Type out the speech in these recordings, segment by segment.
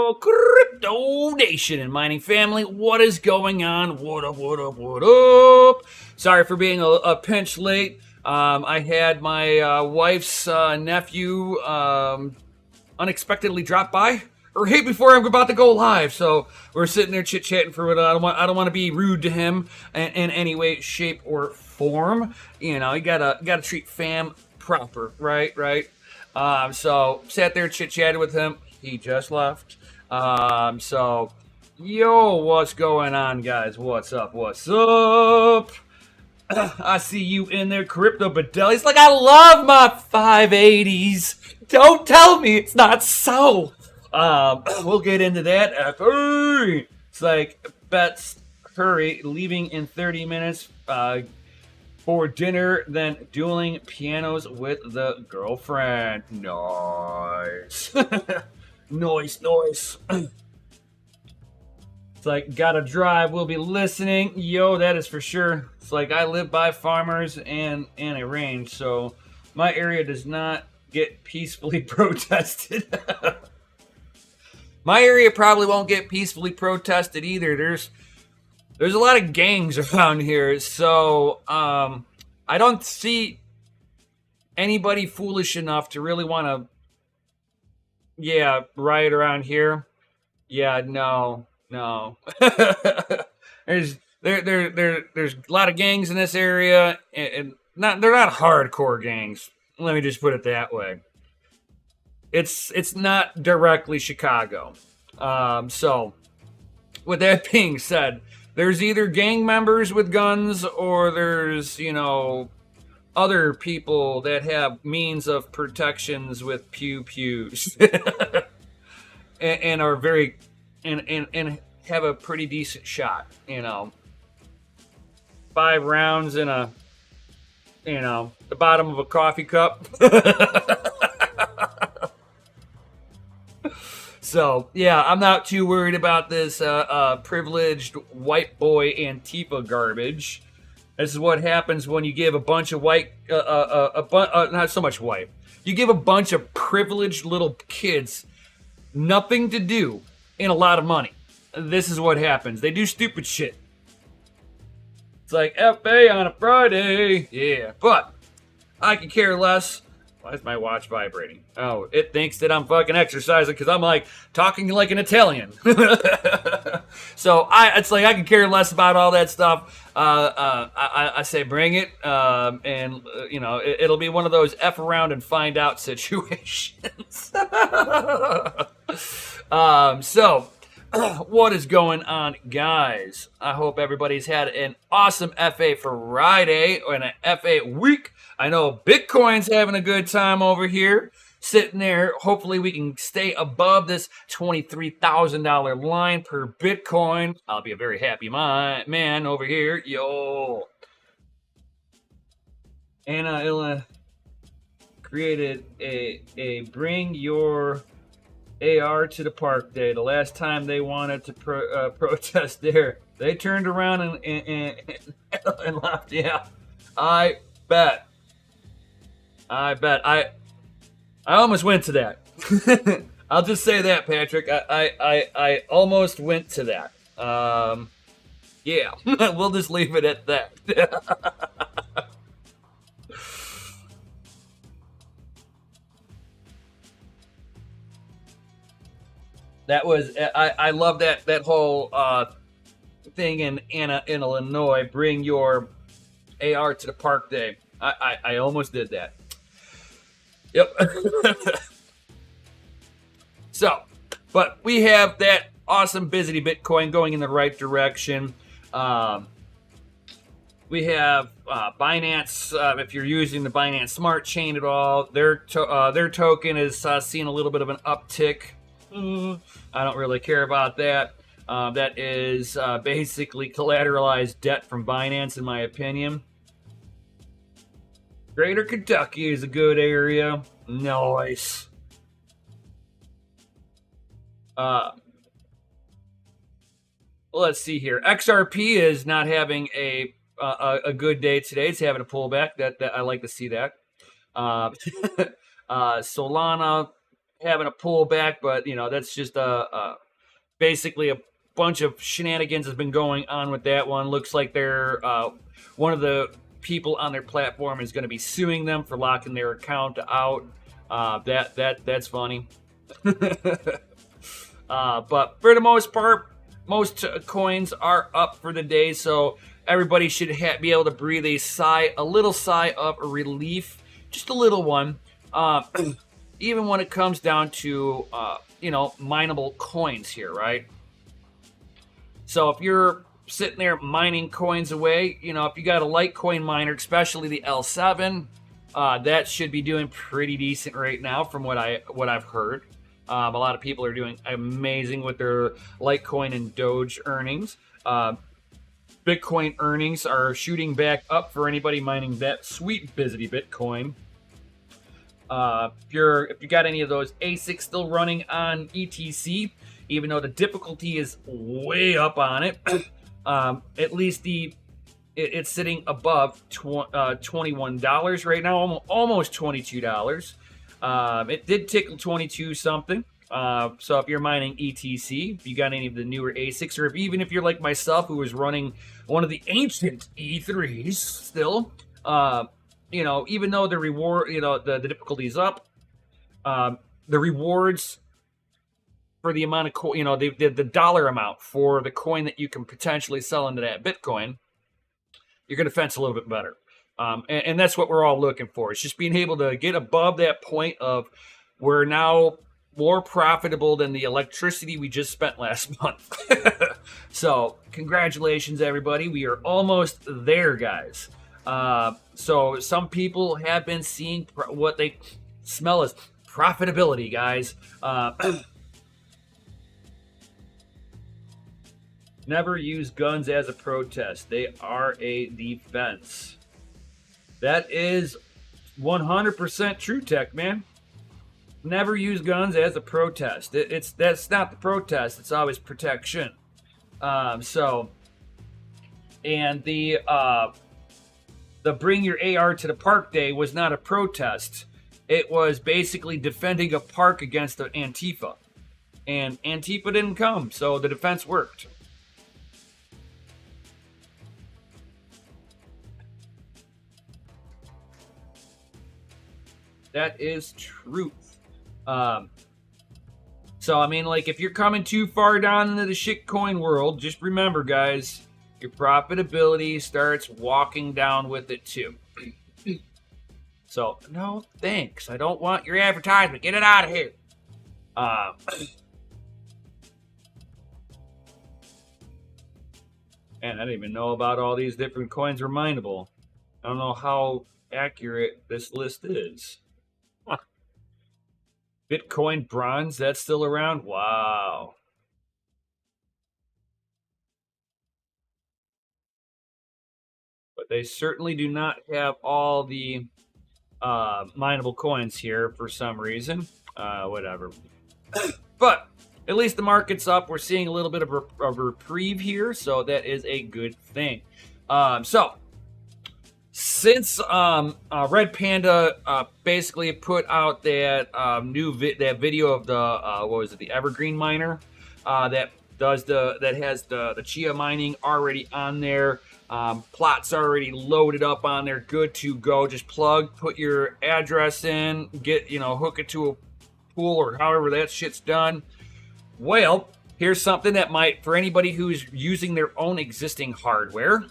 Yo, Crypto Nation and mining family, what is going on? What up, what up, what up? Sorry for being a pinch late. I had my wife's nephew unexpectedly drop by right before I'm about to go live. So we're sitting there chit-chatting for a while. I don't want to be rude to him in any way, shape, or form. You know, you gotta treat fam proper, right? So sat there chit-chatted with him. He just left. So, yo, what's going on, guys? What's up? I see you in there, Crypto Badell. He's like, I love my 580s. Don't tell me it's not so. We'll get into that after. It's like, Bet's hurry, leaving in 30 minutes for dinner, then dueling pianos with the girlfriend. Nice. Nice. It's like, gotta drive, we'll be listening. Yo, that is for sure. It's like, I live by farmers and a range, so my area does not get peacefully protested. My area probably won't get peacefully protested either. There's a lot of gangs around here, so I don't see anybody foolish enough to really want to, riot around here. Yeah, no. there's a lot of gangs in this area, and they're not hardcore gangs. Let me just put it that way. It's not directly Chicago. So, with that being said, there's either gang members with guns or there's, other people that have means of protections with pews and are very and have a pretty decent shot. 5 rounds in the bottom of a coffee cup. So, yeah, I'm not too worried about this privileged white boy Antifa garbage. This is what happens when you give a bunch of white, not so much white. You give a bunch of privileged little kids nothing to do and a lot of money. This is what happens. They do stupid shit. It's like FA on a Friday. Yeah, but I could care less. Why is my watch vibrating? Oh, it thinks that I'm fucking exercising because I'm like talking like an Italian. So it's like I could care less about all that stuff. I say bring it, and it'll be one of those F around and find out situations. So what is going on, guys? I hope everybody's had an awesome FA Friday and an FA week. I know Bitcoin's having a good time over here, sitting there. Hopefully we can stay above this $23,000 line per Bitcoin. I'll be a very happy man over here. Yo. Anna Illa created a bring your AR to the park day. The last time they wanted to protest there, they turned around and left. Yeah, I bet. I almost went to that. I'll just say that, Patrick. I almost went to that. Yeah, we'll just leave it at that. That was I love that whole thing in Illinois. Bring your AR to the park day. I almost did that. Yep. So, but we have that awesome Bizity Bitcoin going in the right direction. We have Binance. If you're using the Binance Smart Chain at all, their token is seeing a little bit of an uptick. I don't really care about that. That is basically collateralized debt from Binance, in my opinion. Greater Kentucky is a good area. Nice. Let's see here. XRP is not having a good day today. It's having a pullback. That I like to see that. Solana having a pullback, but that's just basically a bunch of shenanigans has been going on with that one. Looks like they're one of the people on their platform is going to be suing them for locking their account out. That's funny. But for the most part, most coins are up for the day, so everybody should be able to breathe a little sigh of relief, just a little one. Even when it comes down to mineable coins here, right? So if you're sitting there mining coins away, if you got a Litecoin miner, especially the L7, that should be doing pretty decent right now from what I've heard. A lot of people are doing amazing with their Litecoin and Doge earnings. Bitcoin earnings are shooting back up for anybody mining that sweet busy Bitcoin. If you got any of those ASICs still running on ETC, even though the difficulty is way up on it, at least it's sitting above $21 right now, almost $22. It did tickle 22 something. So if you're mining ETC, if you got any of the newer ASICs, or even if you're like myself who is running one of the ancient E3s still, even though the reward, the difficulty is up, the rewards for the amount of coin, the dollar amount for the coin that you can potentially sell into that Bitcoin, you're going to fence a little bit better. And that's what we're all looking for. It's just being able to get above that point of we're now more profitable than the electricity we just spent last month. So congratulations, everybody. We are almost there, guys. So some people have been seeing what they smell as profitability, guys. Never use guns as a protest. They are a defense. That is 100% true, Tech Man. Never use guns as a protest. That's not the protest. It's always protection. And the Bring Your AR to the Park Day was not a protest. It was basically defending a park against the Antifa. And Antifa didn't come, so the defense worked. That is truth. So, I mean, like, if you're coming too far down into the shitcoin world, just remember, guys, your profitability starts walking down with it, too. So, no, thanks. I don't want your advertisement. Get it out of here. And I didn't even know about all these different coins were mineable. I don't know how accurate this list is. Bitcoin bronze, that's still around? Wow. But they certainly do not have all the mineable coins here for some reason. Whatever. But at least the market's up. We're seeing a little bit of a reprieve here, so that is a good thing. Since Red Panda basically put out that that video of the the Evergreen miner that has the Chia mining already on there, plots already loaded up on there, good to go. Just put your address in, hook it to a pool or however that shit's done. Well, here's something that might, for anybody who's using their own existing hardware,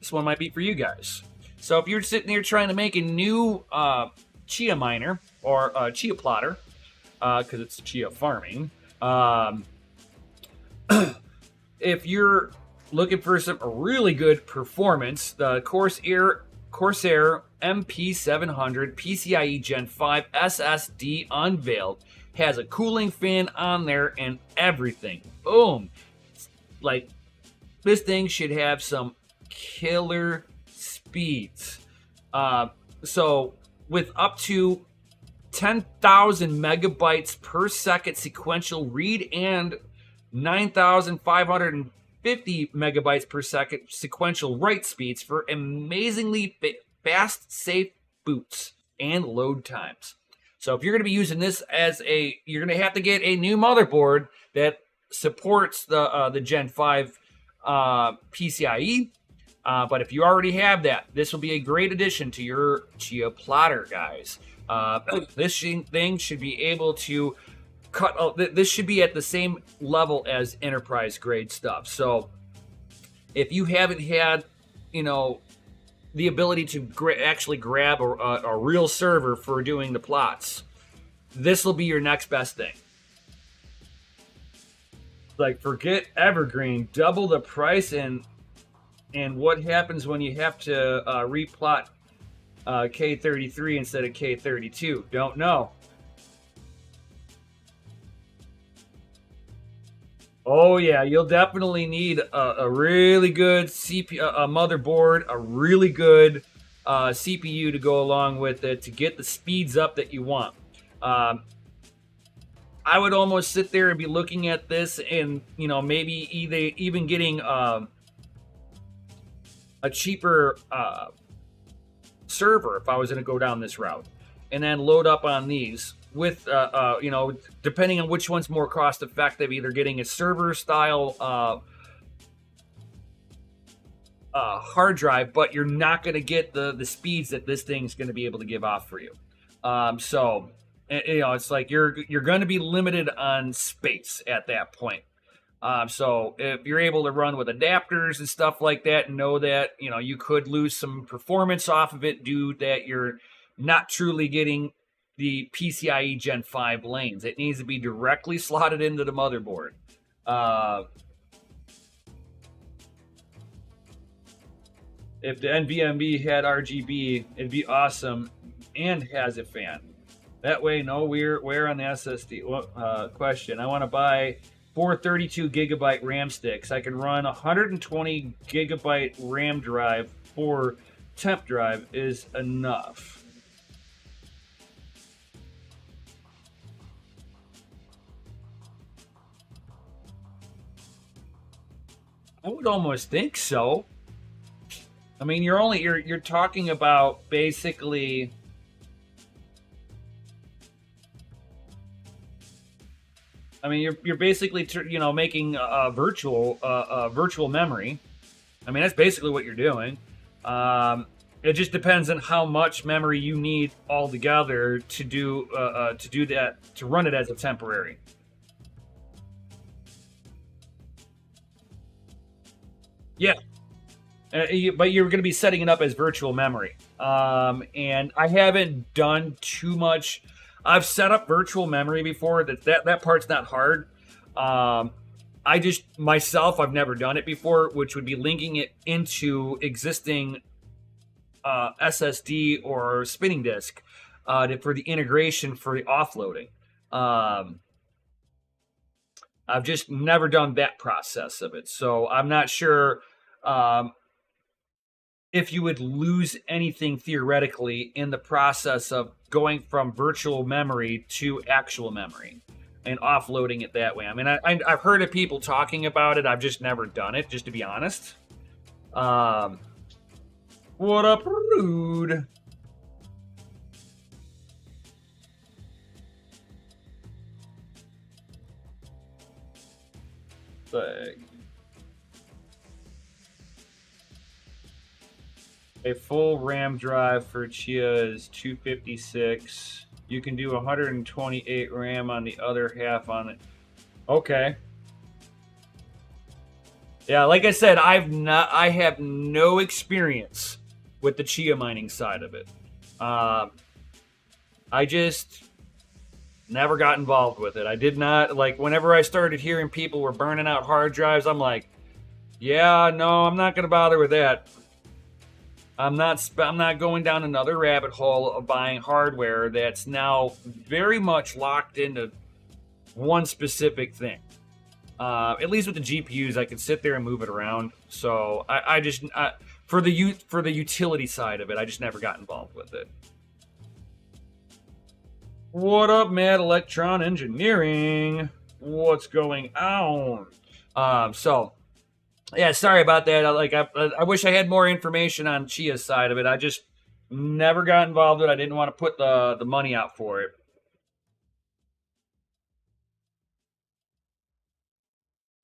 this one might be for you guys. So if you're sitting there trying to make a new Chia miner or Chia plotter, because it's Chia farming, if you're looking for some really good performance, the Corsair MP700 PCIe Gen 5 SSD unveiled, has a cooling fan on there and everything. Boom. Like, this thing should have some killer speeds. So with up to 10,000 megabytes per second sequential read and 9,550 megabytes per second sequential write speeds for amazingly fast, safe boots and load times. So if you're going to be using this as you're going to have to get a new motherboard that supports the Gen 5 PCIe. But if you already have that, this will be a great addition to your Chia plotter, guys. This thing should be able to cut. This should be at the same level as enterprise grade stuff. So if you haven't had, the ability to actually grab a real server for doing the plots, this will be your next best thing. Like, forget Evergreen, double the price, and what happens when you have to replot K33 instead of K32? Don't know. Oh yeah, you'll definitely need a really good CPU, a motherboard, a really good CPU to go along with it to get the speeds up that you want. I would almost sit there and be looking at this and, maybe even getting a cheaper server if I was going to go down this route, and then load up on these with, depending on which one's more cost effective, either getting a server style hard drive, but you're not going to get the speeds that this thing's going to be able to give off for you. So it's like you're going to be limited on space at that point. So if you're able to run with adapters and stuff like that, know that, you could lose some performance off of it due that you're not truly getting the PCIe Gen 5 lanes. It needs to be directly slotted into the motherboard. If the NVMe had RGB, it'd be awesome, and has a fan. That way, no wear on the SSD. Question. I want to buy 432 gigabyte RAM sticks. I can run 120 gigabyte RAM drive for temp drive is enough. I would almost think so. I mean, you're talking about basically. I mean, you're basically making a virtual memory. I mean, that's basically what you're doing. It just depends on how much memory you need altogether to do that, to run it as a temporary. Yeah, but you're going to be setting it up as virtual memory. And I haven't done too much. I've set up virtual memory before. That part's not hard. I just myself, I've never done it before, which would be linking it into existing SSD or spinning disk for the integration for the offloading. I've just never done that process of it, so I'm not sure if you would lose anything theoretically in the process of going from virtual memory to actual memory and offloading it that way. I mean, I've heard of people talking about it. I've just never done it, just to be honest. What up, Rude? Like, a full RAM drive for Chia is 256. You can do 128 RAM on the other half on it. Okay. Yeah, like I said, I have no experience with the Chia mining side of it. I just never got involved with it. I did not, like, whenever I started hearing people were burning out hard drives, I'm like, yeah, no, I'm not going to bother with that. I'm not going down another rabbit hole of buying hardware that's now very much locked into one specific thing. At least with the GPUs, I can sit there and move it around. So I just for the utility side of it, I just never got involved with it. What up, Mad Electron Engineering? What's going on? So yeah, sorry about that. I wish I had more information on Chia's side of it. I just never got involved with it. I didn't want to put the money out for it.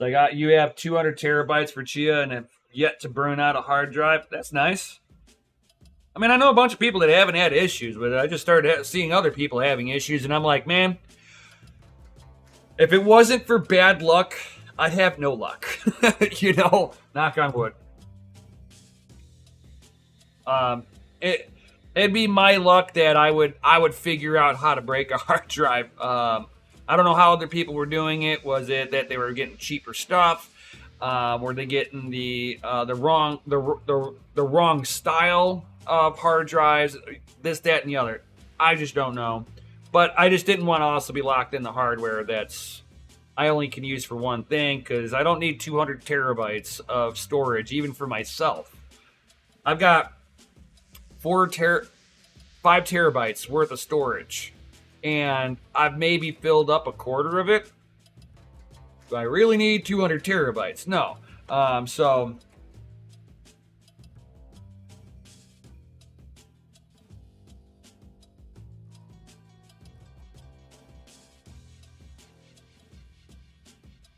Like you have 200 terabytes for Chia and have yet to burn out a hard drive. That's nice. I mean, I know a bunch of people that haven't had issues with it. I just started seeing other people having issues, and I'm like, man, if it wasn't for bad luck, I'd have no luck. Knock on wood. Um, it it'd be my luck that I would figure out how to break a hard drive. I don't know how other people were doing it. Was it that they were getting cheaper stuff? Were they getting the wrong style of hard drives? This, that, and the other. I just don't know. But I just didn't want to also be locked in the hardware that's I only can use for one thing because I don't need 200 terabytes of storage even for myself. I've got 5 terabytes worth of storage, and I've maybe filled up a quarter of it. Do I really need 200 terabytes? No. So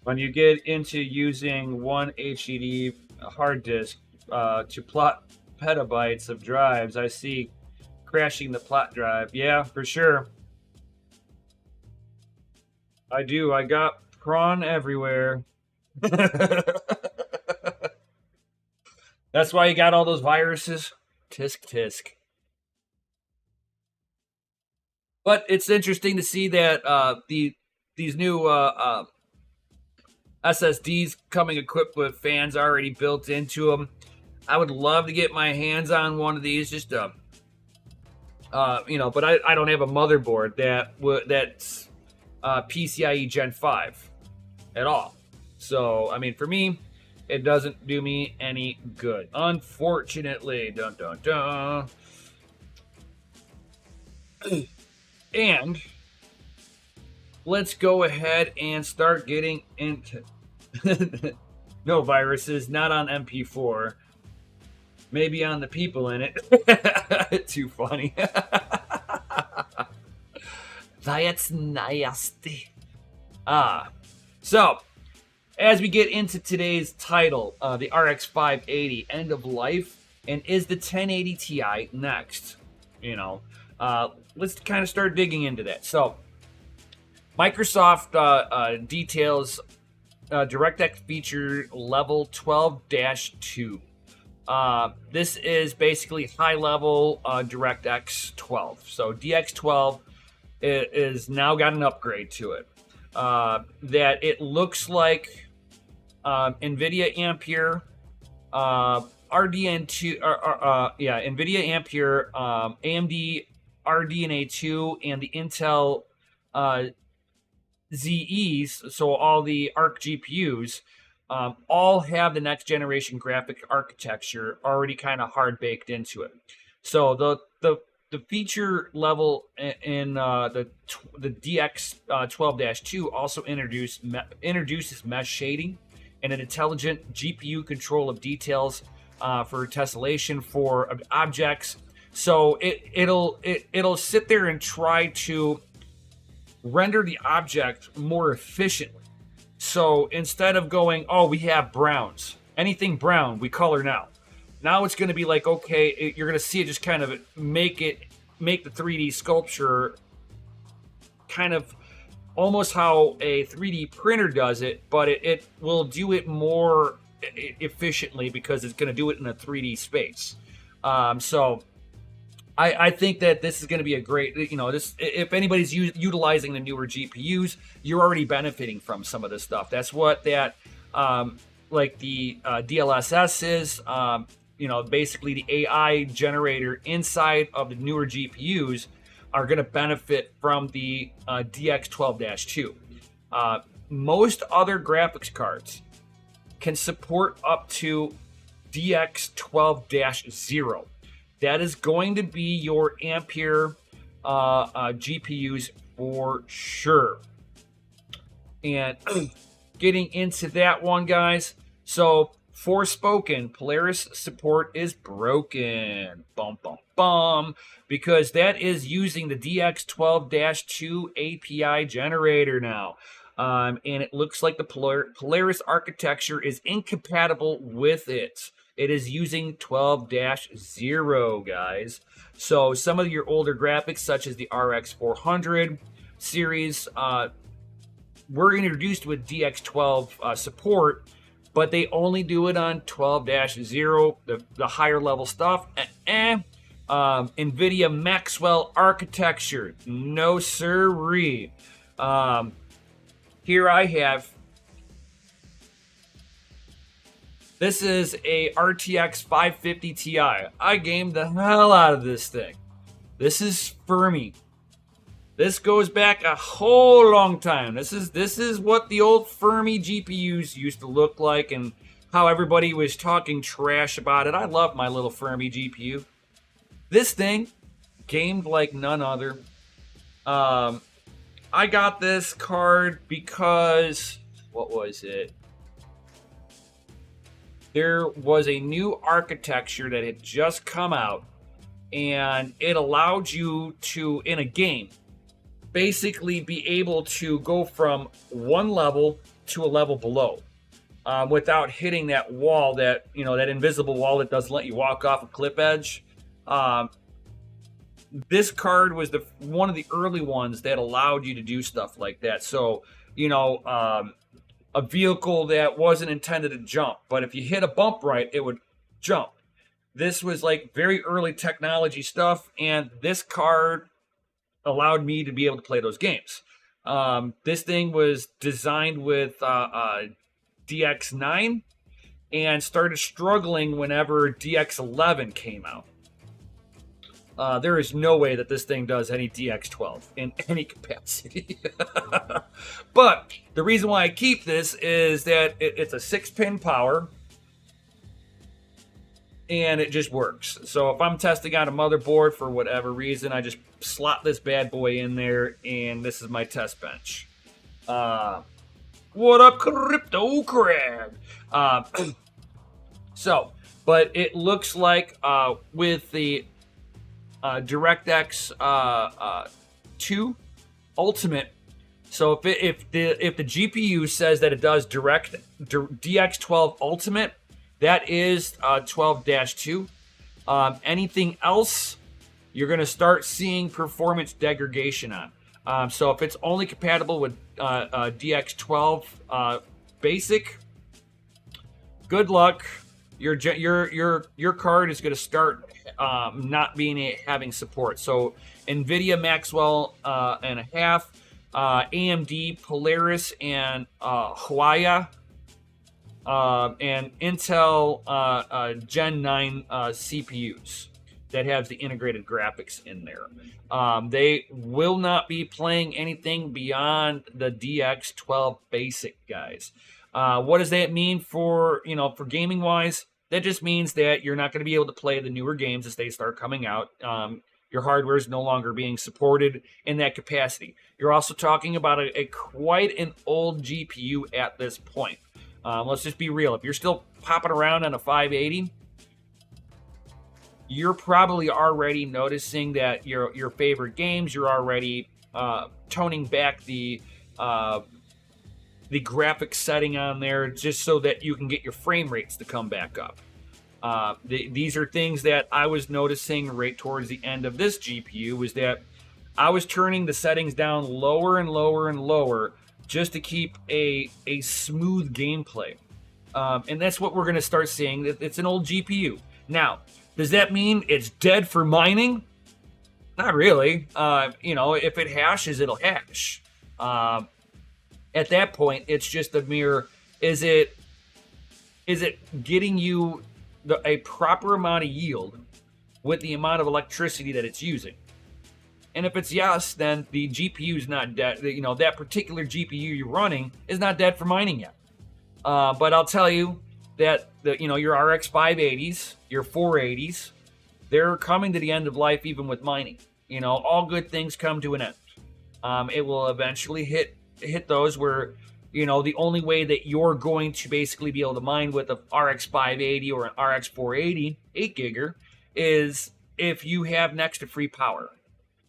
when you get into using one HDD hard disk to plot petabytes of drives, I see crashing the plot drive. Yeah, for sure. I do. I got prawn everywhere. That's why you got all those viruses. Tisk tisk. But it's interesting to see that these new SSDs coming equipped with fans already built into them. I would love to get my hands on one of these, just to, but I don't have a motherboard that's PCIe Gen 5 at all. So, I mean, for me, it doesn't do me any good. Unfortunately. Dun, dun, dun. And let's go ahead and start getting into... No viruses, not on MP4. Maybe on the people in it. Too funny. That's nasty. So, as we get into today's title, the RX 580 end of life, and is the 1080 Ti next? Let's kind of start digging into that. So, Microsoft details DirectX feature level 12-2. This is basically high-level DirectX 12. So DX12 is now got an upgrade to it. That it looks like NVIDIA Ampere, RDN2, NVIDIA Ampere, AMD RDNA 2, and the Intel ZEs, so all the ARC GPUs, all have the next generation graphic architecture already kind of hard baked into it. So the feature level in the DX 12-2 also introduces mesh shading and an intelligent GPU control of details for tessellation for objects. So it'll sit there and try to render the object more efficiently. So instead of going, oh, we have browns, anything brown, we color now. Now it's going to be like, okay, you're going to see it just kind of make the 3D sculpture kind of almost how a 3D printer does it, but it will do it more efficiently because it's going to do it in a 3D space. So I think that this is going to be a great, if anybody's utilizing the newer GPUs, you're already benefiting from some of this stuff. That's what that, like the DLSS is, basically the AI generator inside of the newer GPUs are going to benefit from the DX12-2. Most other graphics cards can support up to DX12-0. That is going to be your Ampere GPUs for sure. And getting into that one, guys. So, Forspoken, Polaris support is broken. Bum, bum, bum. Because that is using the DX12-2 API generator now. and it looks like the Polaris architecture is incompatible with it. It is using 12-0, guys. So some of your older graphics, such as the RX 400 series, were introduced with DX12 support, but they only do it on 12-0, the higher level stuff. NVIDIA Maxwell architecture, no sirree. Here I have, this is a RTX 550 Ti. I gamed the hell out of this thing. This is Fermi. This goes back a whole long time. This is what the old Fermi GPUs used to look like and how everybody was talking trash about it. I love my little Fermi GPU. This thing gamed like none other. I got this card because, what was it? There was a new architecture that had just come out, and it allowed you to, in a game, basically be able to go from one level to a level below without hitting that wall, that invisible wall that doesn't let you walk off a cliff edge. This card was one of the early ones that allowed you to do stuff like that. So, a vehicle that wasn't intended to jump, but if you hit a bump right, it would jump. This was like very early technology stuff, and this card allowed me to be able to play those games. This thing was designed with DX9 and started struggling whenever DX11 came out. There is no way that this thing does any DX12 in any capacity. But the reason why I keep this is that it's a 6-pin power, and it just works. So if I'm testing out a motherboard for whatever reason, I just slot this bad boy in there, and this is my test bench. What up, Crypto Crab? But it looks like with the DirectX 2 Ultimate. So if the GPU says that it does DX12 Ultimate, that is 12-2. Anything else, you're going to start seeing performance degradation on. So if it's only compatible with DX12 Basic, good luck. Your card is going to start not having support. So NVIDIA Maxwell and a half, AMD Polaris and Huaya, and Intel Gen 9 CPUs that have the integrated graphics in there. They will not be playing anything beyond the DX12 Basic, guys. What does that mean for gaming wise? That just means that you're not going to be able to play the newer games as they start coming out. Your hardware is no longer being supported in that capacity. You're also talking about quite an old GPU at this point. Let's just be real. If you're still popping around on a 580, you're probably already noticing that your favorite games, you're already toning back the graphics setting on there just so that you can get your frame rates to come back up. These are things that I was noticing right towards the end of this GPU, was that I was turning the settings down lower and lower and lower just to keep a smooth gameplay. And that's what we're going to start seeing. It's an old GPU. Now, does that mean it's dead for mining? Not really. If it hashes, it'll hash. At that point, it's just a mere, is it getting you a proper amount of yield with the amount of electricity that it's using? And if it's yes, then the GPU is not dead. That particular GPU you're running is not dead for mining yet. But I'll tell you that your RX 580s, your 480s, they're coming to the end of life even with mining. All good things come to an end. It will eventually hit those where the only way that you're going to basically be able to mine with a RX 580 or an RX 480 8-gigger is if you have next to free power,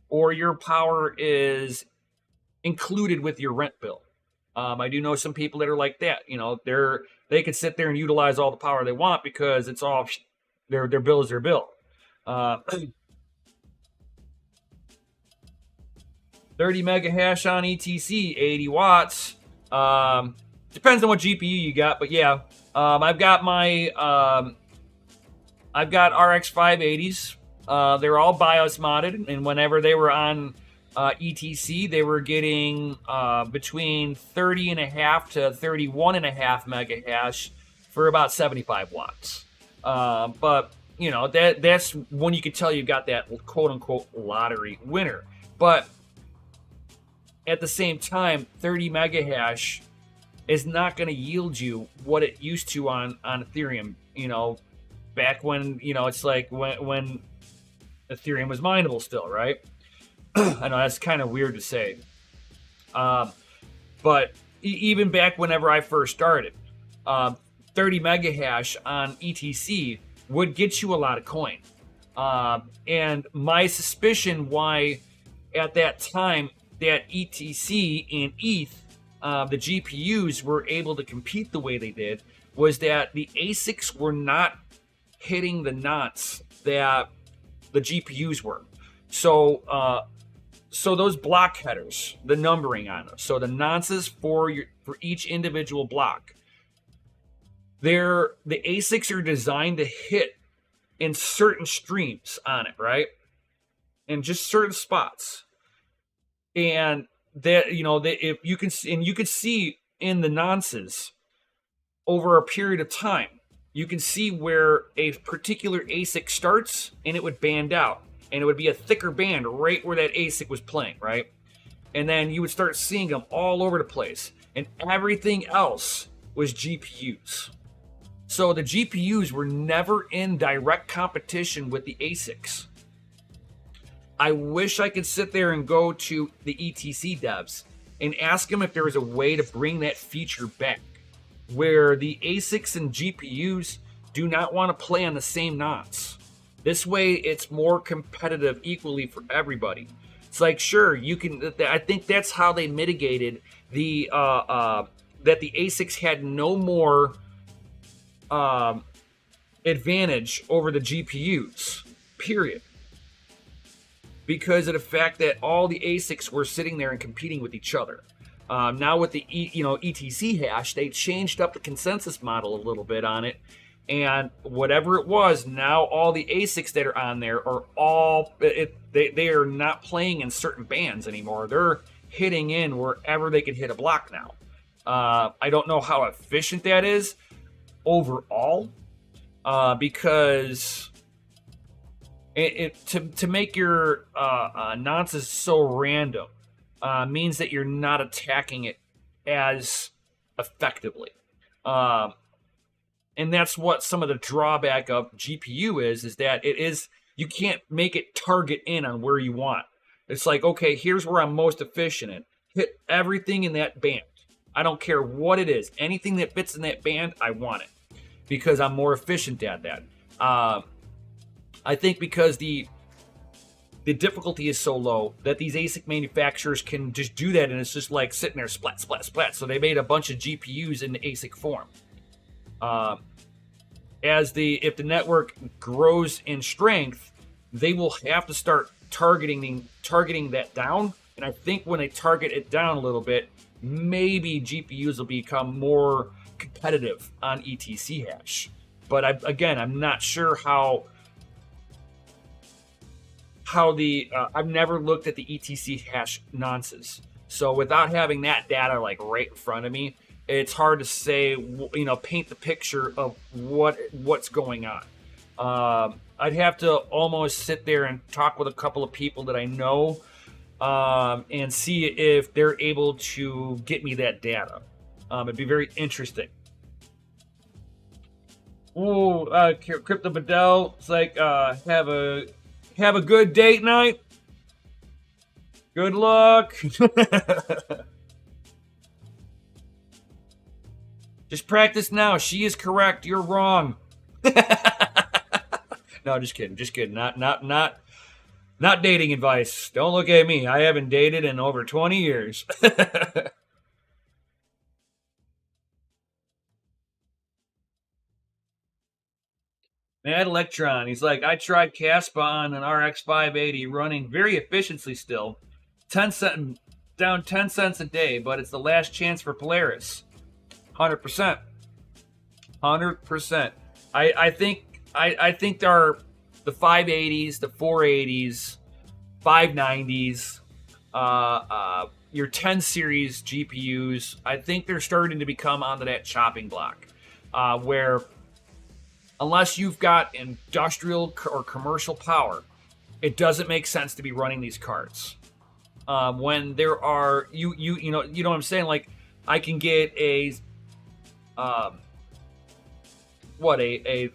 or your power is included with your rent bill. I do know some people that are like that. You know, they can sit there and utilize all the power they want because it's all their bill is their bill. Uh, 30 mega hash on ETC, 80 watts. Depends on what GPU you got, but yeah, I've got RX 580s. They're all BIOS modded, and whenever they were on ETC, they were getting between 30 and a half to 31 and a half mega hash for about 75 watts. But you know, that's when you can tell you got that quote unquote lottery winner. But at the same time, 30 mega hash is not going to yield you what it used to on Ethereum. You know, back when, you know, it's like when Ethereum was mineable still, right? I know that's kind of weird to say. But even back whenever I first started, 30 mega hash on ETC would get you a lot of coin. And my suspicion why at that time that ETC and ETH, the GPUs were able to compete the way they did was that the ASICs were not hitting the nonce that the GPUs were. So those block headers, the numbering on them, so the nonces for each individual block, the ASICs are designed to hit in certain streams on it, right? In just certain spots. And that, you know, that if you can, and you could see in the nonces over a period of time, you can see where a particular ASIC starts and it would band out, and it would be a thicker band right where that ASIC was playing, right? And then you would start seeing them all over the place, and everything else was GPUs. So the GPUs were never in direct competition with the ASICs. I wish I could sit there and go to the ETC devs and ask them if there was a way to bring that feature back, where the ASICs and GPUs do not want to play on the same nonce. This way, it's more competitive equally for everybody. It's like, sure, you can. I think that's how they mitigated the that the ASICs had no more advantage over the GPUs. Period. Because of the fact that all the ASICs were sitting there and competing with each other. Now with the ETC hash, they changed up the consensus model a little bit on it, and whatever it was, now all the ASICs that are on there are all they are not playing in certain bands anymore. They're hitting in wherever they can hit a block now. I don't know how efficient that is overall, because to make your nonces so random means that you're not attacking it as effectively. And that's what some of the drawback of GPU is that you can't make it target in on where you want. It's like, okay, here's where I'm most efficient in. Hit everything in that band. I don't care what it is. Anything that fits in that band, I want it, because I'm more efficient at that. I think because the difficulty is so low that these ASIC manufacturers can just do that, and it's just like sitting there splat, splat, splat. So they made a bunch of GPUs in the ASIC form. If the network grows in strength, they will have to start targeting that down. And I think when they target it down a little bit, maybe GPUs will become more competitive on ETC hash. But I'm not sure how I've never looked at the ETC hash nonces. So without having that data like right in front of me, it's hard to say, paint the picture of what's going on. I'd have to almost sit there and talk with a couple of people that I know, and see if they're able to get me that data. It'd be very interesting. Ooh, Crypto Bedell, it's like, have a good date night. Good luck. Just practice now. She is correct. You're wrong. No, just kidding. Just kidding. Not dating advice. Don't look at me. I haven't dated in over 20 years. Mad Electron. He's like, I tried Caspa on an RX 580 running very efficiently still. 10 cent down 10 cents a day, but it's the last chance for Polaris. 100%. 100%. I think there are the 580s, the 480s, 590s, your 10 series GPUs. I think they're starting to become onto that chopping block, where unless you've got industrial or commercial power, it doesn't make sense to be running these cards. When there are you know what I'm saying, like I can get a a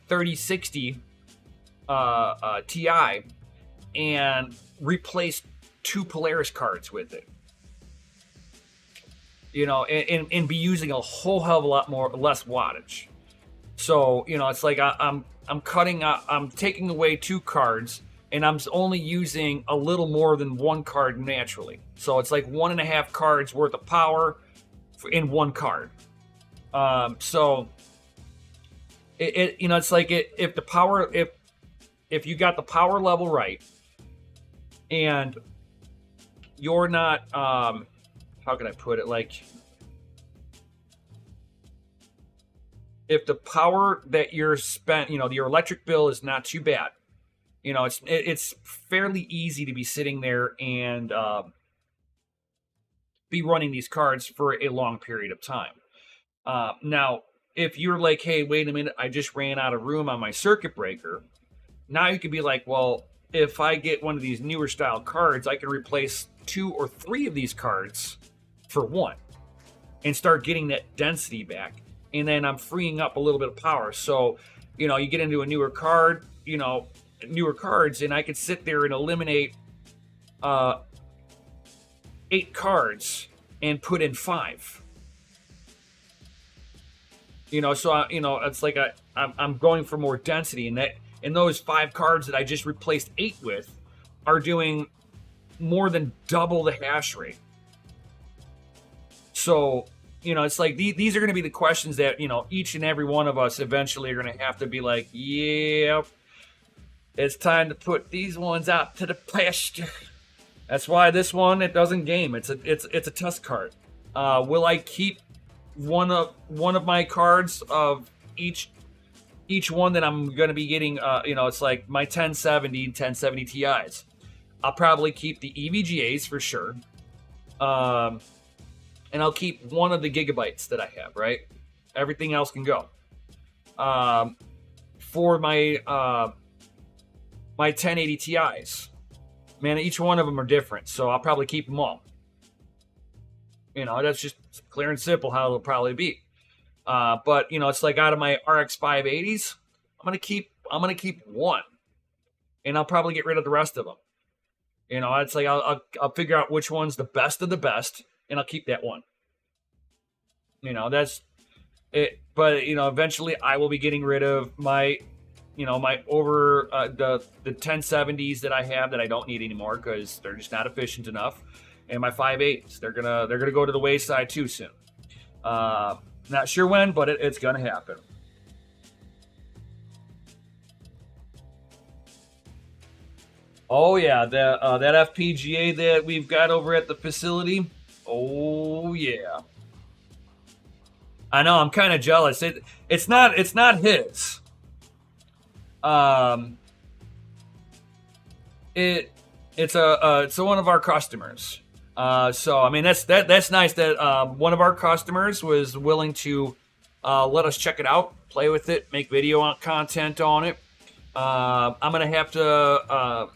3060 Ti and replace two Polaris cards with it. You know, and be using a whole hell of a lot less wattage. So, you know, it's like I'm taking away two cards, and I'm only using a little more than one card naturally. So it's like 1.5 cards worth of power in one card. So it you know, it's like if the power, if you got the power level right, and you're not how can I put it, like if the power that you're spent, you know, your electric bill is not too bad, you know, it's fairly easy to be sitting there and be running these cards for a long period of time. Now, if you're like, hey, wait a minute, I just ran out of room on my circuit breaker, now you could be like, well, if I get one of these newer style cards, I can replace 2 or 3 of these cards for one and start getting that density back. And then I'm freeing up a little bit of power. So, you know, you get into a newer card, you know, newer cards, and I could sit there and eliminate 8 cards and put in 5. You know, so you know, it's like I'm going for more density, and those 5 cards that I just replaced 8 with are doing more than double the hash rate. So, you know, it's like these are going to be the questions that, you know, each and every one of us eventually are going to have to be like, yep, it's time to put these ones out to the pasture. That's why this one, it doesn't game. It's a test card. Will I keep one of my cards of each one that I'm going to be getting? You know, it's like my 1070 Ti's. I'll probably keep the EVGAs for sure. And I'll keep one of the gigabytes that I have, right? Everything else can go. For my my 1080 Ti's, man, each one of them are different, so I'll probably keep them all. You know, that's just clear and simple how it'll probably be. But you know, it's like out of my RX 580s, I'm gonna keep one, and I'll probably get rid of the rest of them. You know, it's like I'll figure out which one's the best of the best, and I'll keep that one. You know, that's it. But you know, eventually I will be getting rid of my, you know, my over the 1070s that I have that I don't need anymore because they're just not efficient enough, and my 5.8s they're gonna go to the wayside too soon. Not sure when, but it's gonna happen. Oh yeah, that FPGA that we've got over at the facility. Oh yeah, I know. I'm kind of jealous. It's not his. Um, it's one of our customers. So I mean that's nice that one of our customers was willing to let us check it out, play with it, make video content on it. I'm gonna have to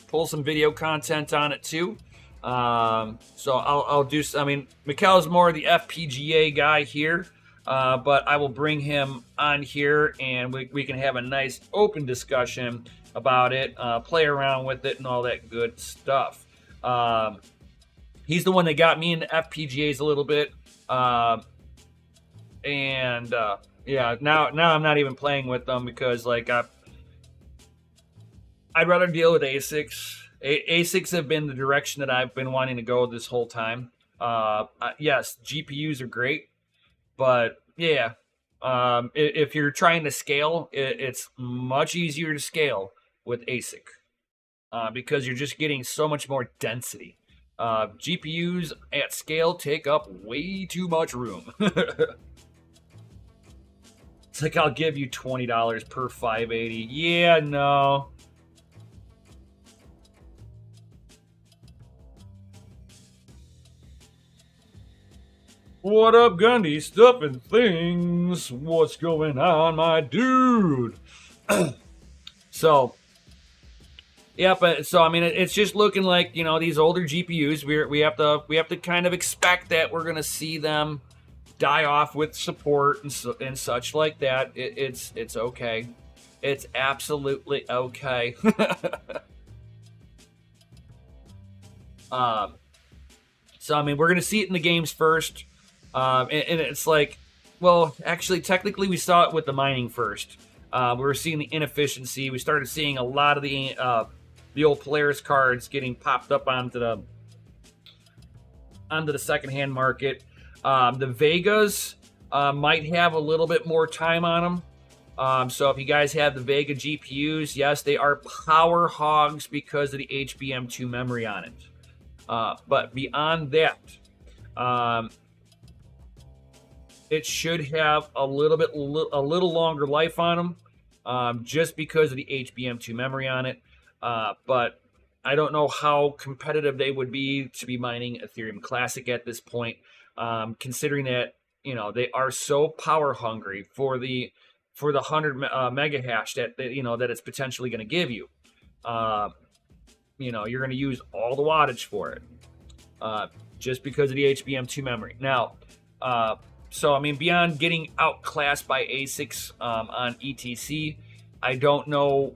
pull some video content on it too. So I'll do. I mean, Mikkel's more the FPGA guy here, but I will bring him on here and we can have a nice open discussion about it, play around with it, and all that good stuff. He's the one that got me into FPGAs a little bit, and yeah, now I'm not even playing with them because like I'd rather deal with ASICs. ASICs have been the direction that I've been wanting to go this whole time. Yes, GPUs are great, but yeah, If you're trying to scale, it's much easier to scale with ASIC because you're just getting so much more density. GPUs at scale take up way too much room. It's like, I'll give you $20 per 580. Yeah, no. What up, Gundy? Stuffing things. What's going on, my dude? So, yeah, but so I mean, it's just looking like, you know, these older GPUs. We have to kind of expect that we're gonna see them die off with support and such like that. It's okay. It's absolutely okay. So I mean, we're gonna see it in the games first. And it's like, well, actually, technically, we saw it with the mining first. We were seeing the inefficiency. We started seeing a lot of the old Polaris cards getting popped up onto the secondhand market. The Vegas might have a little bit more time on them. So if you guys have the Vega GPUs, yes, they are power hogs because of the HBM2 memory on it. But beyond that, it should have a little longer life on them, just because of the HBM2 memory on it. But I don't know how competitive they would be to be mining Ethereum Classic at this point, considering that, you know, they are so power hungry for the 100 mega hash that that it's potentially going to give you. You know, you're going to use all the wattage for it, just because of the HBM2 memory. Now, so, I mean, beyond getting outclassed by ASICs on ETC, I don't know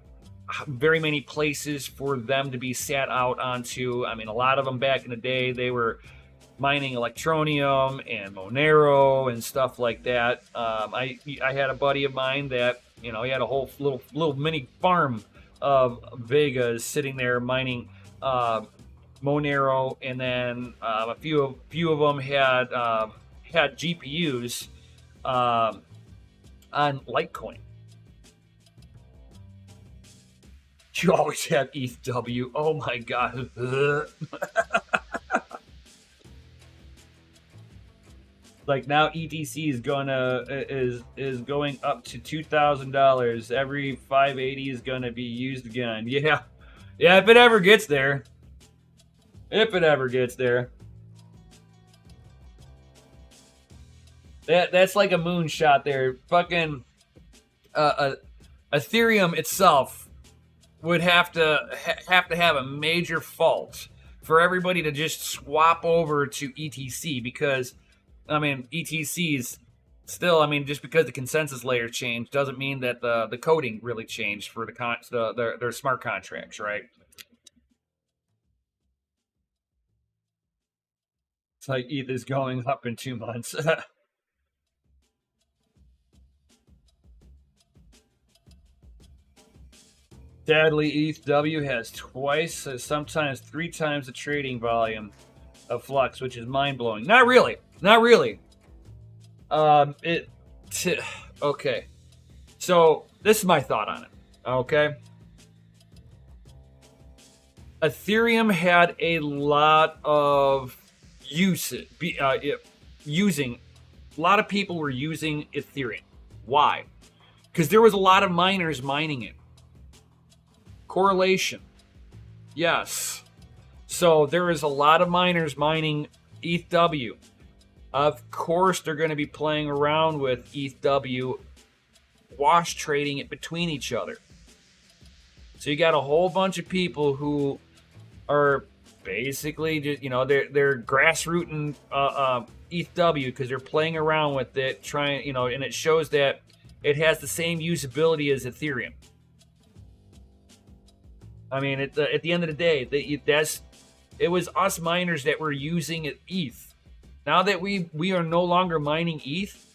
very many places for them to be sat out onto. I mean, a lot of them back in the day, they were mining Electroneum and Monero and stuff like that. I had a buddy of mine that, you know, he had a whole little mini farm of Vegas sitting there mining Monero, and then a few of them had GPUs on Litecoin. You always have ETH-W. Oh my god. Like, now ETC is going up to $2,000. Every 580 is gonna be used again. Yeah, if it ever gets there. If it ever gets there. That's like a moonshot there. Fucking Ethereum itself would have to have a major fault for everybody to just swap over to ETC, because, I mean, ETC's still, I mean, just because the consensus layer changed doesn't mean that the coding really changed for their smart contracts, right? It's like ETH is going up in 2 months. Sadly, ETH-W has twice, sometimes 3 times the trading volume of Flux, which is mind-blowing. Not really. Okay. So, this is my thought on it. Okay. Ethereum had a lot of usage. A lot of people were using Ethereum. Why? Because there was a lot of miners mining it. Correlation. Yes. So there is a lot of miners mining ETH-W. Of course, they're going to be playing around with ETH-W, wash trading it between each other. So you got a whole bunch of people who are basically just, you know, they're grassrooting ETH-W because they're playing around with it, trying, you know, and it shows that it has the same usability as Ethereum. I mean, at the end of the day, it was us miners that were using ETH. Now that we are no longer mining ETH,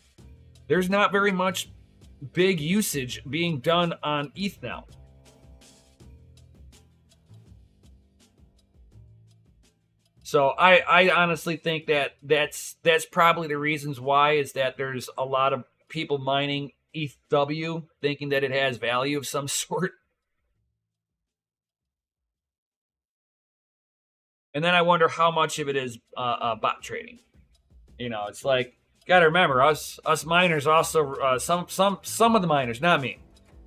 there's not very much big usage being done on ETH now. So I honestly think that that's probably the reasons why, is that there's a lot of people mining ETH-W, thinking that it has value of some sort. And then I wonder how much of it is bot trading. It's like, gotta remember, us miners also, some of the miners, not me,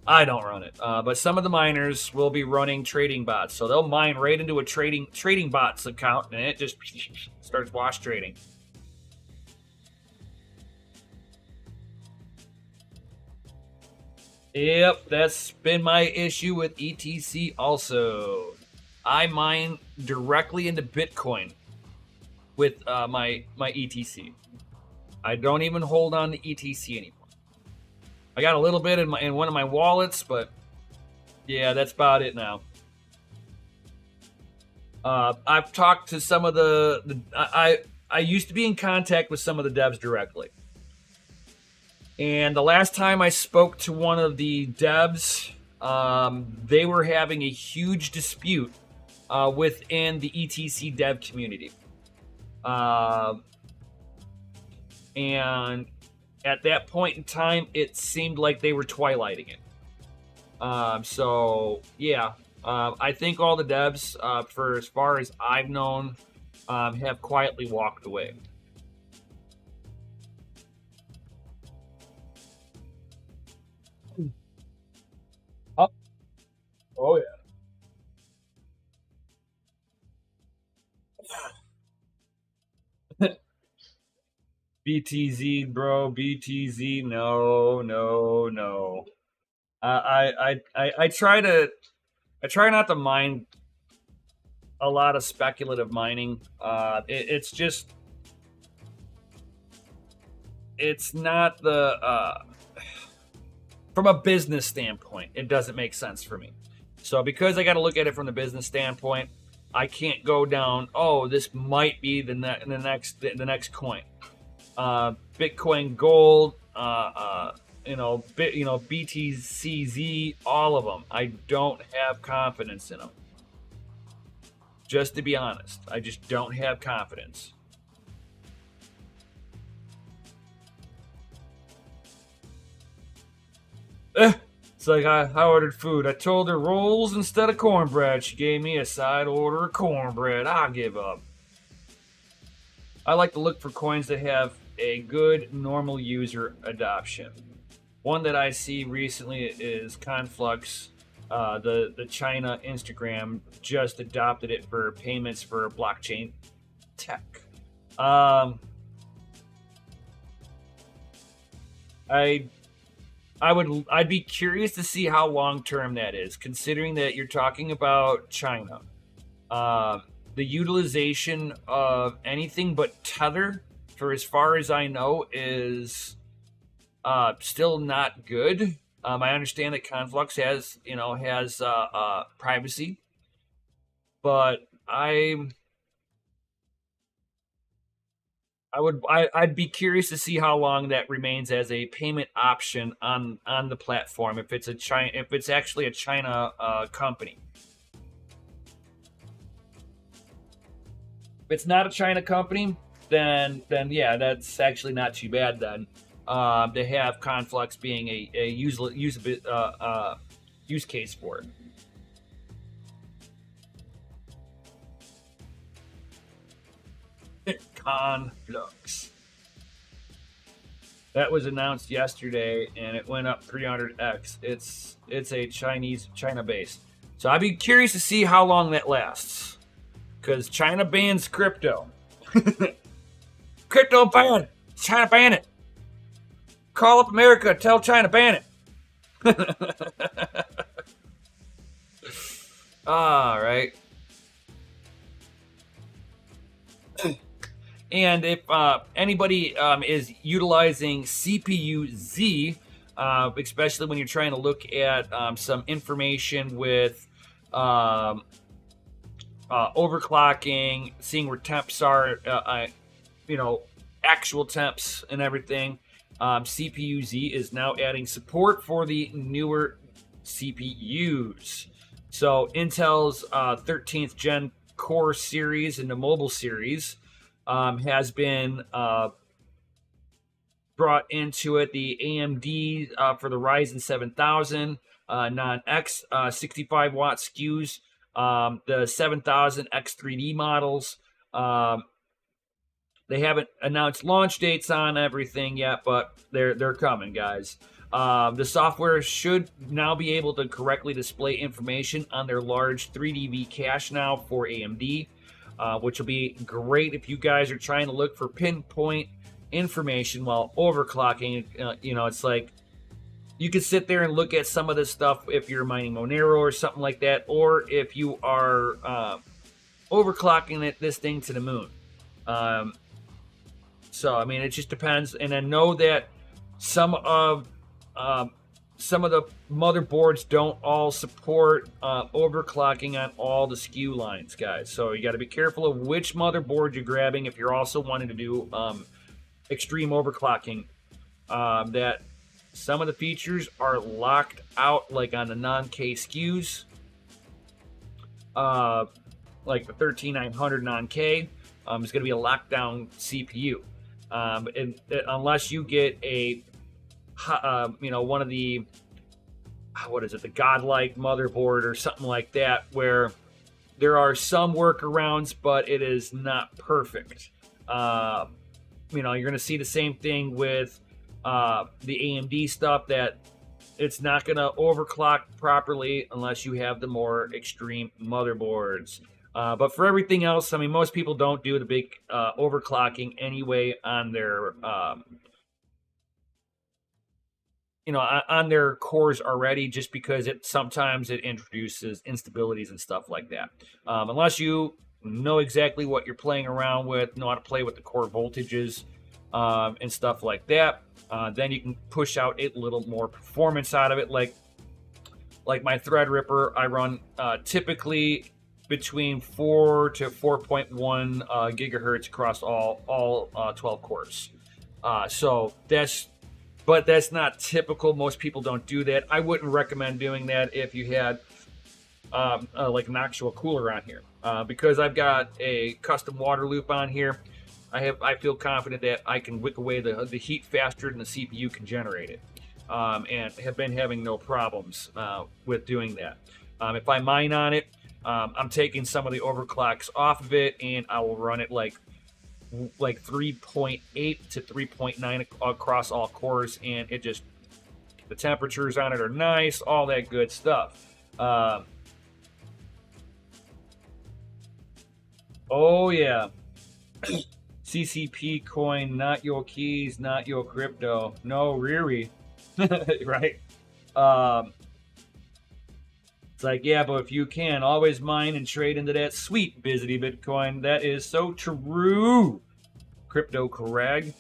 I don't run it, but some of the miners will be running trading bots, so they'll mine right into a trading bots account, and it just starts wash trading. Yep, that's been my issue with ETC also. I mine directly into Bitcoin with my ETC. I don't even hold on to ETC anymore. I got a little bit in one of my wallets, but yeah, that's about it now. I've talked to some of I used to be in contact with some of the devs directly. And the last time I spoke to one of the devs, they were having a huge dispute within the ETC dev community. And at that point in time, it seemed like they were twilighting it. So, yeah, I think all the devs, for as far as I've known, have quietly walked away. Oh, yeah. BTZ, bro. BTZ. No, no, no. I try not to mine a lot of speculative mining. It's just, it's not from a business standpoint, it doesn't make sense for me. So because I got to look at it from the business standpoint, I can't go down, oh, this might be the next coin. Bitcoin Gold, BTCZ, all of them. I don't have confidence in them. Just to be honest, I just don't have confidence. It's like I ordered food. I told her rolls instead of cornbread. She gave me a side order of cornbread. I give up. I like to look for coins that have a good normal user adoption. One that I see recently is Conflux. The China Instagram just adopted it for payments for blockchain tech. I'd be curious to see how long term that is, considering that you're talking about China. The utilization of anything but Tether, for as far as I know, is still not good. I understand that Conflux has privacy, but I'd be curious to see how long that remains as a payment option on the platform if it's actually a China company. If it's not a China company, then yeah, that's actually not too bad then. They have Conflux being a use case for it. Conflux. That was announced yesterday, and it went up 300x. It's a China base, so I'd be curious to see how long that lasts, because China bans crypto. Crypto ban. China ban it. Call up America. Tell China ban it. All right. And if anybody is utilizing CPU Z, especially when you're trying to look at some information with overclocking, seeing where temps are, actual temps and everything, CPU Z is now adding support for the newer CPUs. So Intel's 13th gen Core series and the mobile series has been brought into it the AMD for the Ryzen 7000 non-X 65 watt SKUs, the 7000 X3D models. They haven't announced launch dates on everything yet, but they're coming, guys. The software should now be able to correctly display information on their large 3dV cache now for AMD, which will be great if you guys are trying to look for pinpoint information while overclocking. It's like you could sit there and look at some of this stuff if you're mining Monero or something like that, or if you are overclocking this thing to the moon. So I mean, it just depends. And I know that some of the motherboards don't all support overclocking on all the SKU lines, guys. So you got to be careful of which motherboard you're grabbing if you're also wanting to do extreme overclocking. That some of the features are locked out, like on the non-K SKUs, like the 13900 non-K. Is going to be a lockdown CPU, unless you get a one of the, the godlike motherboard or something like that, where there are some workarounds, but it is not perfect. You're going to see the same thing with the AMD stuff, that it's not going to overclock properly unless you have the more extreme motherboards. But for everything else, I mean, most people don't do the big overclocking anyway on their on their cores already, just because sometimes it introduces instabilities and stuff like that. Unless you know exactly what you're playing around with, know how to play with the core voltages and stuff like that, then you can push out a little more performance out of it. Like my Threadripper, I run typically between 4 to 4.1 gigahertz across all 12 cores. But that's not typical. Most people don't do that. I wouldn't recommend doing that if you had like an actual cooler on here, because I've got a custom water loop on here. I feel confident that I can wick away the heat faster than the CPU can generate it, and have been having no problems with doing that. If I mine on it, I'm taking some of the overclocks off of it, and I will run it like 3.8 to 3.9 across all cores, and the temperatures on it are nice, all that good stuff. Oh yeah. CCP coin, not your keys, not your crypto. No, Riri. Right? It's like, yeah, but if you can, always mine and trade into that sweet Bizzity Bitcoin. That is so true. Crypto Corrag.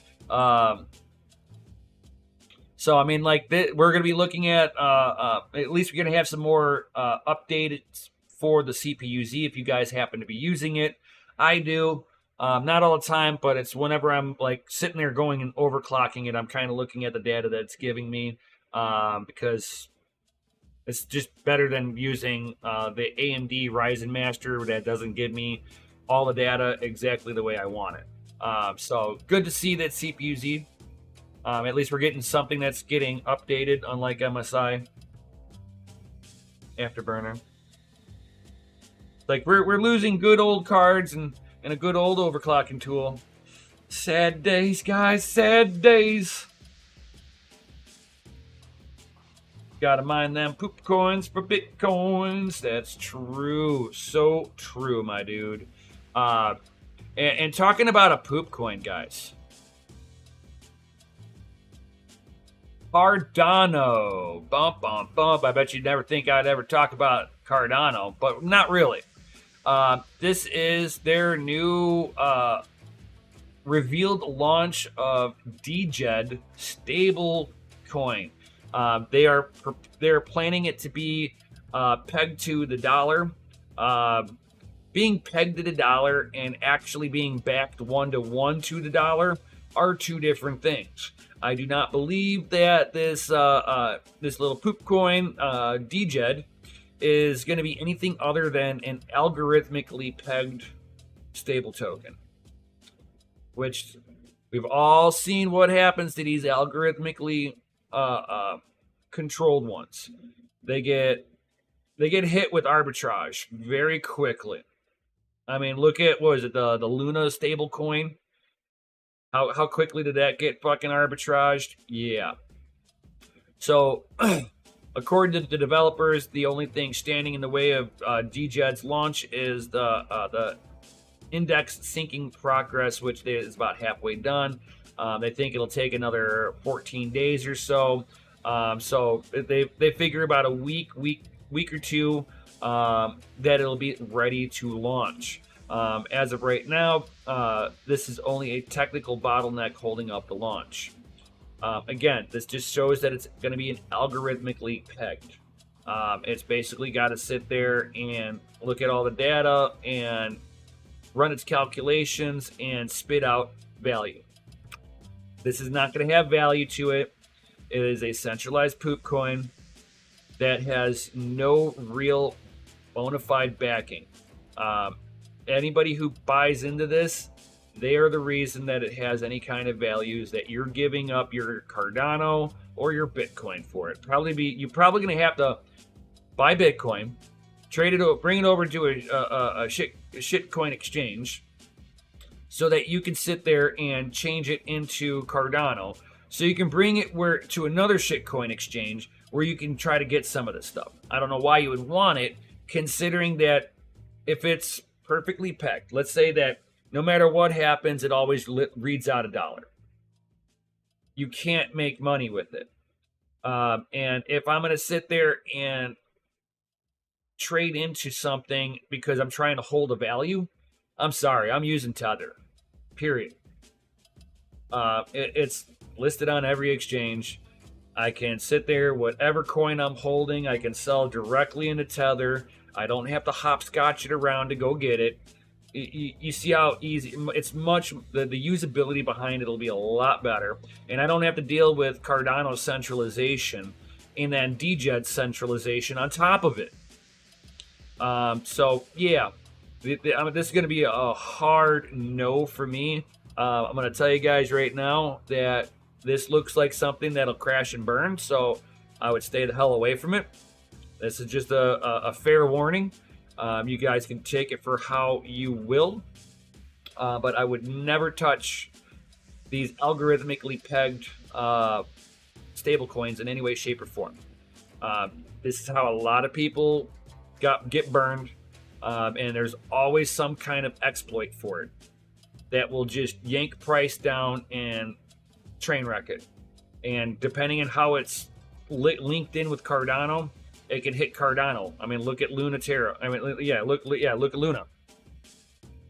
So, I mean, like, we're going to be looking at least we're going to have some more updates for the CPU-Z if you guys happen to be using it. I do. Not all the time, but it's whenever I'm like sitting there going and overclocking it, I'm kind of looking at the data that it's giving me, because it's just better than using the AMD Ryzen Master that doesn't give me all the data exactly the way I want it. So good to see that CPU-Z. At least we're getting something that's getting updated, unlike MSI Afterburner. Like we're losing good old cards and a good old overclocking tool. Sad days, guys. Sad days. Gotta mine them poop coins for bitcoins. That's true. So true, my dude. And talking about a poop coin, guys. Cardano. Bump, bump, bump. I bet you'd never think I'd ever talk about Cardano, but not really. This is their new revealed launch of DGED stable coin. They're planning it to be pegged to the dollar. Being pegged to the dollar and actually being backed 1-to-1 to the dollar are two different things. I do not believe that this little poop coin DGED is going to be anything other than an algorithmically pegged stable token, which We've all seen what happens to these algorithmically controlled ones. They get hit with arbitrage very quickly. I mean, look at what was it, the Luna stable coin? How quickly did that get fucking arbitraged? Yeah. So, according to the developers, the only thing standing in the way of DJED's launch is the index syncing progress, which is about halfway done. They think it'll take another 14 days or so. So they figure about a week or two that it'll be ready to launch. As of right now, this is only a technical bottleneck holding up the launch. Again, this just shows that it's going to be an algorithmically pegged. It's basically got to sit there and look at all the data and run its calculations and spit out value. This is not going to have value to it. It is a centralized poop coin that has no real bona fide backing. Anybody who buys into this, they are the reason that it has any kind of values, that you're giving up your Cardano or your Bitcoin for it. You're probably going to have to buy Bitcoin, trade it, bring it over to a shitcoin exchange, so that you can sit there and change it into Cardano, so you can bring it to another shitcoin exchange where you can try to get some of this stuff. I don't know why you would want it, considering that if it's perfectly pegged, let's say that no matter what happens, it always reads out $1. You can't make money with it. And if I'm going to sit there and trade into something because I'm trying to hold a value, I'm sorry, I'm using Tether. Period. It's listed on every exchange. I can sit there, whatever coin I'm holding, I can sell directly into Tether. I don't have to hopscotch it around to go get it. You see how easy it's much. The usability behind it will be a lot better, and I don't have to deal with Cardano centralization and then DJED centralization on top of it. So yeah, this is going to be a hard no for me. I'm going to tell you guys right now that this looks like something that'll crash and burn, so I would stay the hell away from it. This is just a fair warning. You guys can take it for how you will, but I would never touch these algorithmically pegged stable coins in any way, shape, or form. This is how a lot of people get burned, and there's always some kind of exploit for it that will just yank price down and train wreck it. And depending on how it's linked in with Cardano, it can hit Cardano. I mean, look at Lunaterra. I mean, look at Luna.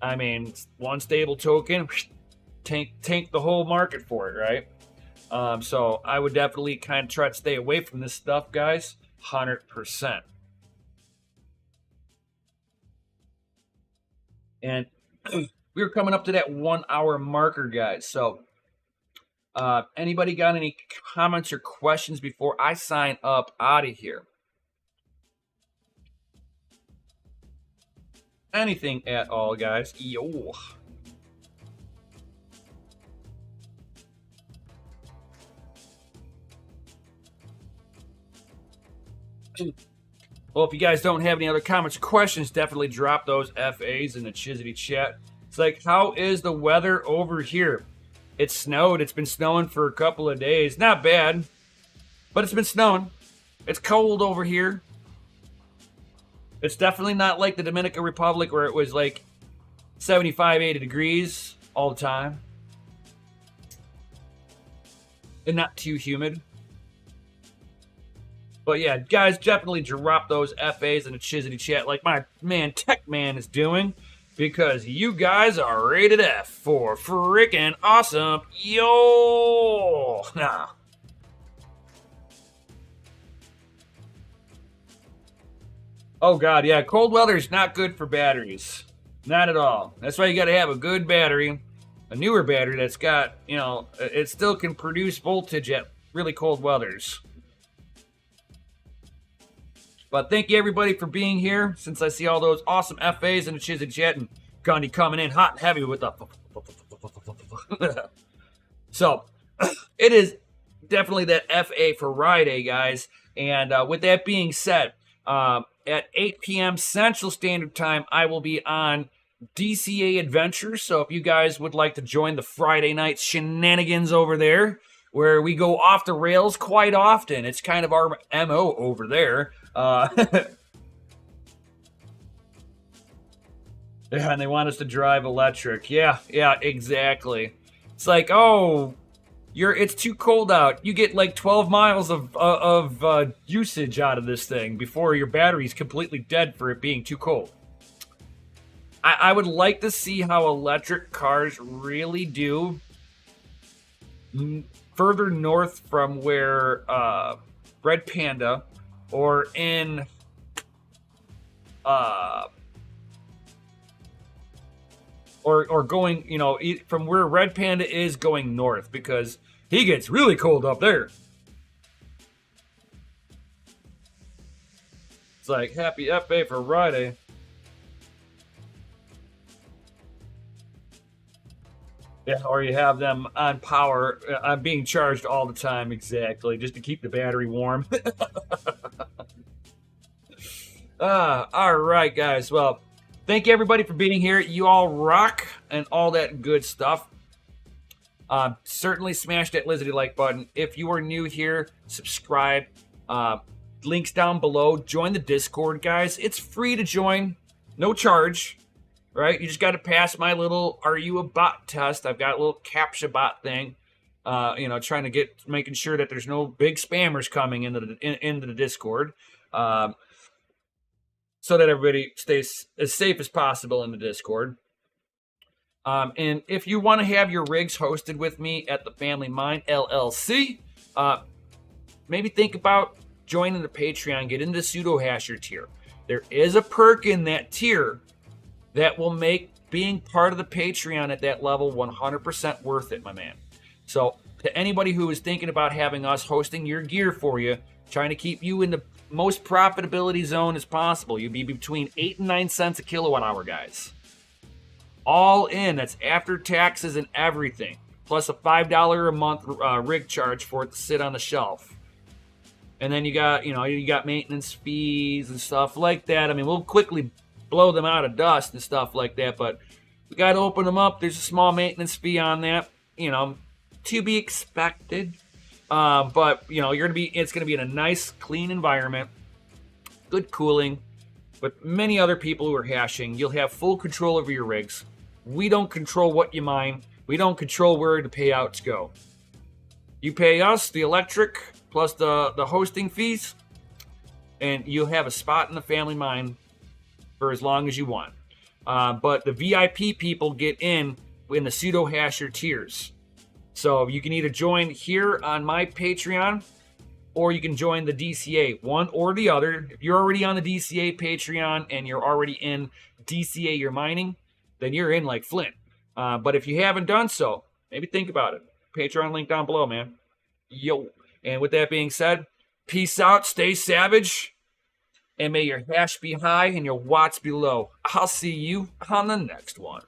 I mean, one stable token, tank the whole market for it, right? So I would definitely kind of try to stay away from this stuff, guys. 100%. And we're coming up to that 1 hour marker, guys. So anybody got any comments or questions before I sign up out of here? Anything at all, guys? Yo. Well, if you guys don't have any other comments or questions, definitely drop those FAs in the Chizzy chat. It's like, how is the weather over here? It snowed. It's been snowing for a couple of days. Not bad, but it's been snowing. It's cold over here. It's definitely not like the Dominican Republic where it was like 75, 80 degrees all the time. And not too humid. But yeah, guys, definitely drop those FAs in the Chizzy chat like my man Tech Man is doing. Because you guys are rated F for freaking awesome. Yo! Nah. Oh god, yeah, cold weather is not good for batteries. Not at all. That's why you gotta have a good battery, a newer battery that's got, it still can produce voltage at really cold weathers. But thank you everybody for being here. Since I see all those awesome FAs in the Chizzy chat and Gandhi coming in hot and heavy with the So it is definitely that FA Friday, guys. And with that being said, at 8 p.m. Central Standard Time, I will be on DCA Adventures. So if you guys would like to join the Friday night shenanigans over there, where we go off the rails quite often, it's kind of our MO over there. Yeah, and they want us to drive electric. Yeah, exactly. It's like, oh, it's too cold out. You get like 12 miles of usage out of this thing before your battery's completely dead for it being too cold. I would like to see how electric cars really do further north from where Red Panda or in or going, from where Red Panda is going north, because he gets really cold up there. It's like, happy FA for Friday. Yeah, or you have them on power, being charged all the time, exactly, just to keep the battery warm. All right, guys. Well, thank you, everybody, for being here. You all rock and all that good stuff. Certainly smash that Lizzie like button. If you are new here, subscribe. Links down below. Join the Discord, guys. It's free to join. No charge. Right? You just got to pass my little "Are you a bot?" test. I've got a little CAPTCHA bot thing. Trying to making sure that there's no big spammers coming into the Discord. So that everybody stays as safe as possible in the Discord. And if you want to have your rigs hosted with me at the Family Mine LLC, maybe think about joining the Patreon, get into the Pseudo Hasher tier. There is a perk in that tier that will make being part of the Patreon at that level 100% worth it, my man. So to anybody who is thinking about having us hosting your gear for you, trying to keep you in the most profitability zone as possible, you'd be between 8 and 9 cents a kilowatt hour, guys. All in. That's after taxes and everything, plus a $5 a month rig charge for it to sit on the shelf. And then you got maintenance fees and stuff like that. I mean, we'll quickly blow them out of dust and stuff like that, but we got to open them up. There's a small maintenance fee on that, to be expected. But it's gonna be in a nice, clean environment, good cooling, with many other people who are hashing. You'll have full control over your rigs. We don't control what you mine. We don't control where the payouts go. You pay us the electric plus the hosting fees, and you'll have a spot in the Family Mine for as long as you want. But the VIP people get in the Pseudo Hasher tiers. So you can either join here on my Patreon, or you can join the DCA, one or the other. If you're already on the DCA Patreon and you're already in DCA your mining, then you're in like Flint. But if you haven't done so, maybe think about it. Patreon link down below, man. Yo. And with that being said, peace out, stay savage, and may your hash be high and your watts be low. I'll see you on the next one.